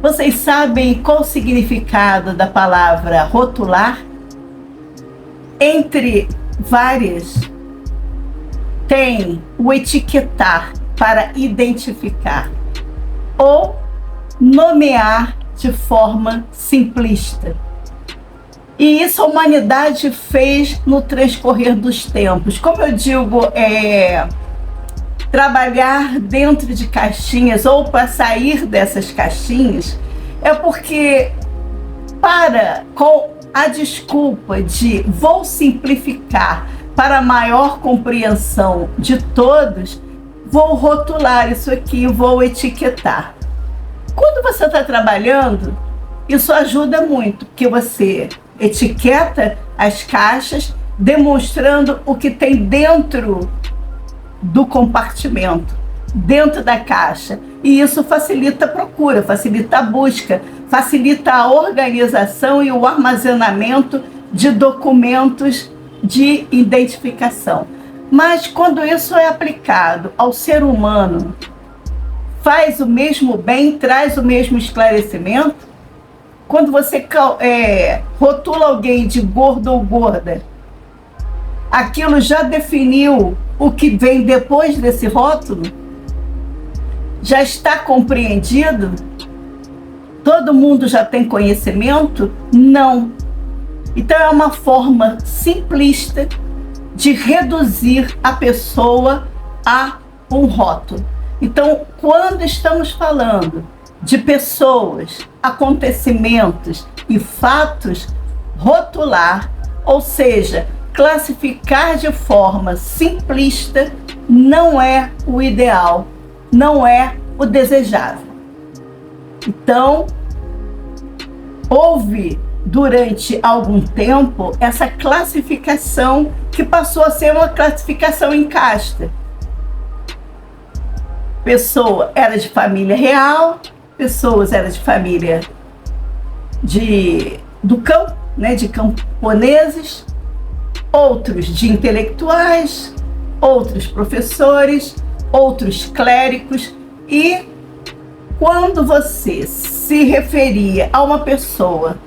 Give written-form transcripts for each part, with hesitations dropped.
Vocês sabem qual o significado da palavra rotular? Entre várias, tem o etiquetar, para identificar, ou nomear de forma simplista. E isso a humanidade fez no transcorrer dos tempos. Como eu digo, trabalhar dentro de caixinhas ou para sair dessas caixinhas, é porque com a desculpa de vou simplificar para maior compreensão de todos, vou rotular isso aqui, vou etiquetar. Quando você está trabalhando, isso ajuda muito, porque você etiqueta as caixas, demonstrando o que tem dentro do compartimento, dentro da caixa. E isso facilita a procura, facilita a busca, facilita a organização e o armazenamento de documentos de identificação. Mas quando isso é aplicado ao ser humano, faz o mesmo bem, traz o mesmo esclarecimento? Quando você rotula alguém de gordo ou gorda, aquilo já definiu o que vem depois desse rótulo? Já está compreendido? Todo mundo já tem conhecimento? Não. Então é uma forma simplista de reduzir a pessoa a um rótulo. Então, quando estamos falando de pessoas, acontecimentos e fatos, rotular, ou seja, classificar de forma simplista, não é o ideal, não é o desejável. Então, houve durante algum tempo essa classificação que passou a ser uma classificação em casta. Pessoa era de família real, pessoas eram de família do campo, né, de camponeses, outros de intelectuais, outros professores, outros clérigos. E quando você se referia a uma pessoa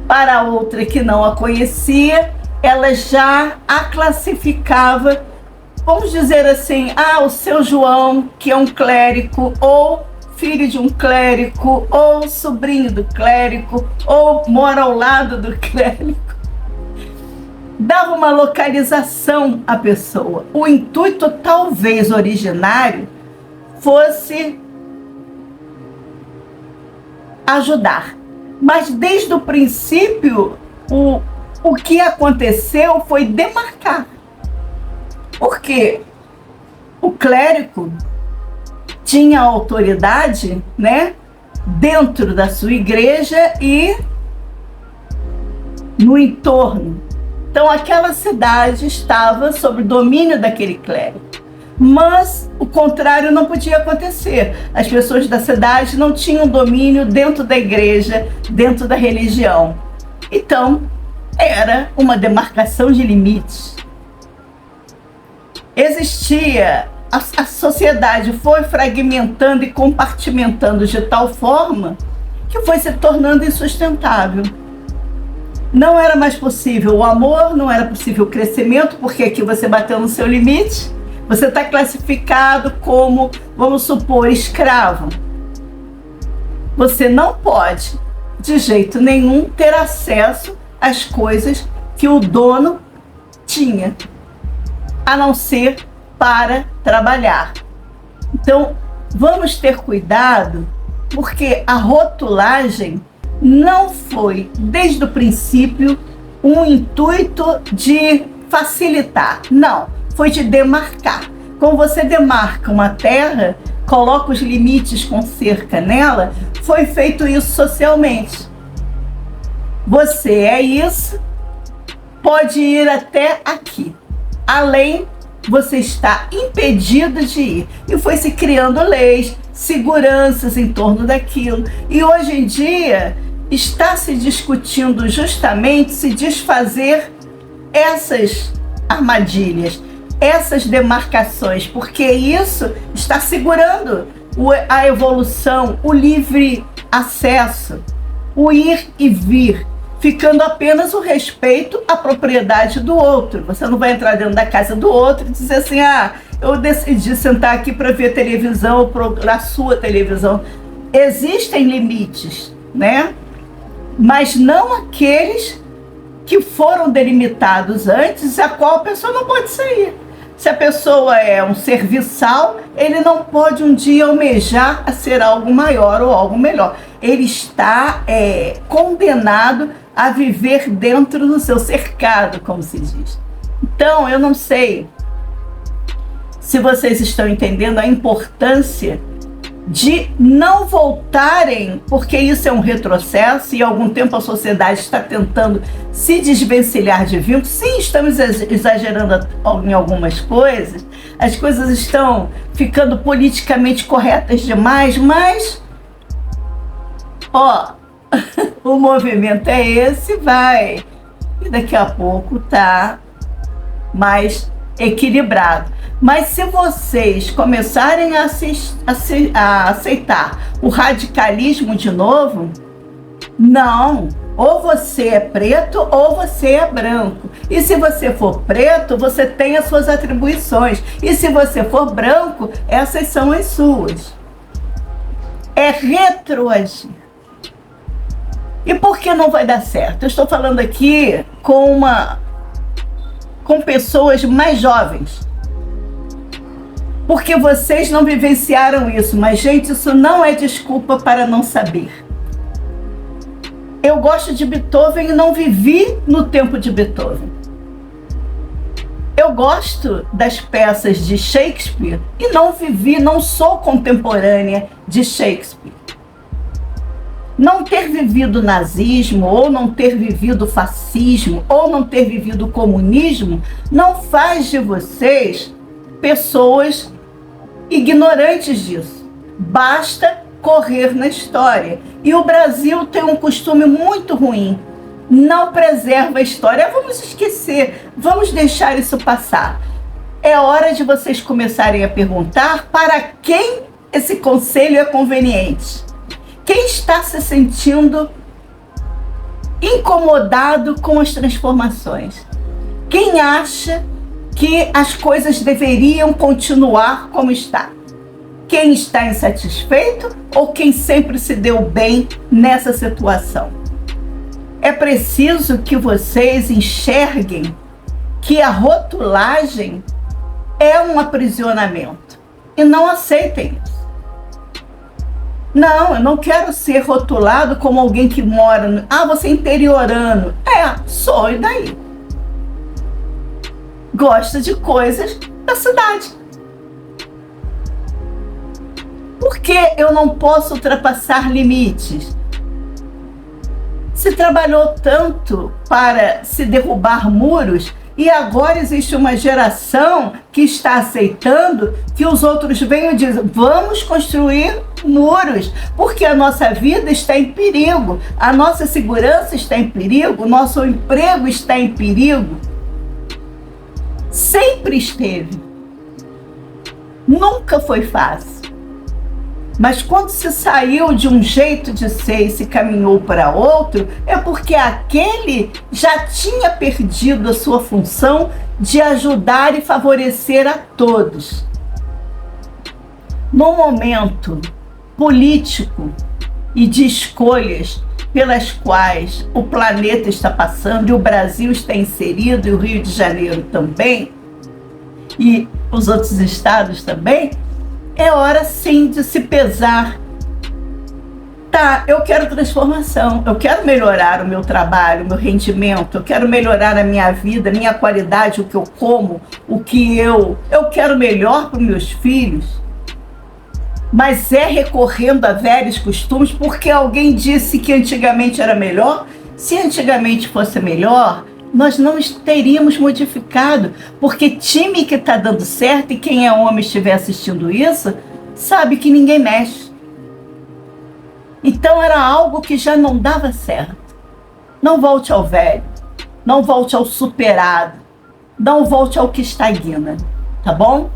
para outra que não a conhecia, ela já a classificava, vamos dizer assim, o seu João, que é um clérigo, ou filho de um clérigo, ou sobrinho do clérigo, ou mora ao lado do clérigo. Dava uma localização à pessoa. O intuito, talvez originário, fosse ajudar. Mas desde o princípio, o que aconteceu foi demarcar. Porque o clérigo tinha autoridade, né, dentro da sua igreja e no entorno. Então aquela cidade estava sob o domínio daquele clérigo. Mas o contrário não podia acontecer. As pessoas da cidade não tinham domínio dentro da igreja, dentro da religião. Então, era uma demarcação de limites. Existia, a sociedade foi fragmentando e compartimentando de tal forma que foi se tornando insustentável. Não era mais possível o amor, não era possível o crescimento, porque aqui você bateu no seu limite. Você está classificado como, vamos supor, escravo. Você não pode, de jeito nenhum, ter acesso às coisas que o dono tinha, a não ser para trabalhar. Então, vamos ter cuidado, porque a rotulagem não foi, desde o princípio, um intuito de facilitar. Não. Foi de demarcar. Como você demarca uma terra, coloca os limites com cerca nela, foi feito isso socialmente. Você é isso, pode ir até aqui. Além, você está impedido de ir. E foi se criando leis, seguranças em torno daquilo. E hoje em dia está se discutindo justamente se desfazer essas armadilhas, essas demarcações, porque isso está segurando a evolução, o livre acesso, o ir e vir, ficando apenas o respeito à propriedade do outro. Você não vai entrar dentro da casa do outro e dizer assim, eu decidi sentar aqui para ver televisão ou para a sua televisão. Existem limites, né? Mas não aqueles que foram delimitados antes, a qual a pessoa não pode sair. Se a pessoa é um serviçal, ele não pode um dia almejar a ser algo maior ou algo melhor. Ele está condenado a viver dentro do seu cercado, como se diz. Então, eu não sei se vocês estão entendendo a importância de não voltarem, porque isso é um retrocesso e há algum tempo a sociedade está tentando se desvencilhar de vínculos. Sim, estamos exagerando em algumas coisas, as coisas estão ficando politicamente corretas demais, mas o movimento é esse, vai, e daqui a pouco tá mais equilibrado. Mas se vocês começarem a aceitar o radicalismo de novo, não, ou você é preto ou você é branco. E se você for preto, você tem as suas atribuições. E se você for branco, essas são as suas. É retroagir. E por que não vai dar certo? Eu estou falando aqui com pessoas mais jovens. Porque vocês não vivenciaram isso. Mas, gente, isso não é desculpa para não saber. Eu gosto de Beethoven e não vivi no tempo de Beethoven. Eu gosto das peças de Shakespeare e não sou contemporânea de Shakespeare. Não ter vivido o nazismo, ou não ter vivido o fascismo, ou não ter vivido o comunismo, não faz de vocês pessoas ignorantes disso. Basta correr na história. E o Brasil tem um costume muito ruim. Não preserva a história. Vamos esquecer, vamos deixar isso passar. É hora de vocês começarem a perguntar para quem esse conselho é conveniente. Quem está se sentindo incomodado com as transformações? Quem acha que as coisas deveriam continuar como está? Quem está insatisfeito ou quem sempre se deu bem nessa situação? É preciso que vocês enxerguem que a rotulagem é um aprisionamento e não aceitem isso. Não, eu não quero ser rotulado como alguém que mora... você é interiorano. Sou, e daí? Gosta de coisas da cidade. Por que eu não posso ultrapassar limites? Se trabalhou tanto para se derrubar muros e agora existe uma geração que está aceitando que os outros venham e dizem: vamos construir muros, porque a nossa vida está em perigo, a nossa segurança está em perigo, o nosso emprego está em perigo. Sempre esteve. Nunca foi fácil. Mas quando se saiu de um jeito de ser e se caminhou para outro, é porque aquele já tinha perdido a sua função de ajudar e favorecer a todos. No momento político e de escolhas pelas quais o planeta está passando, e o Brasil está inserido, e o Rio de Janeiro também, e os outros estados também, é hora sim de se pesar. Eu quero transformação, eu quero melhorar o meu trabalho, o meu rendimento, eu quero melhorar a minha vida, a minha qualidade, o que eu como, o que eu quero melhor para os meus filhos. Mas é recorrendo a velhos costumes porque alguém disse que antigamente era melhor. Se antigamente fosse melhor, nós não teríamos modificado, porque time que está dando certo, e quem é homem estiver assistindo isso, sabe que ninguém mexe. Então era algo que já não dava certo. Não volte ao velho, não volte ao superado, não volte ao que estagna, tá bom?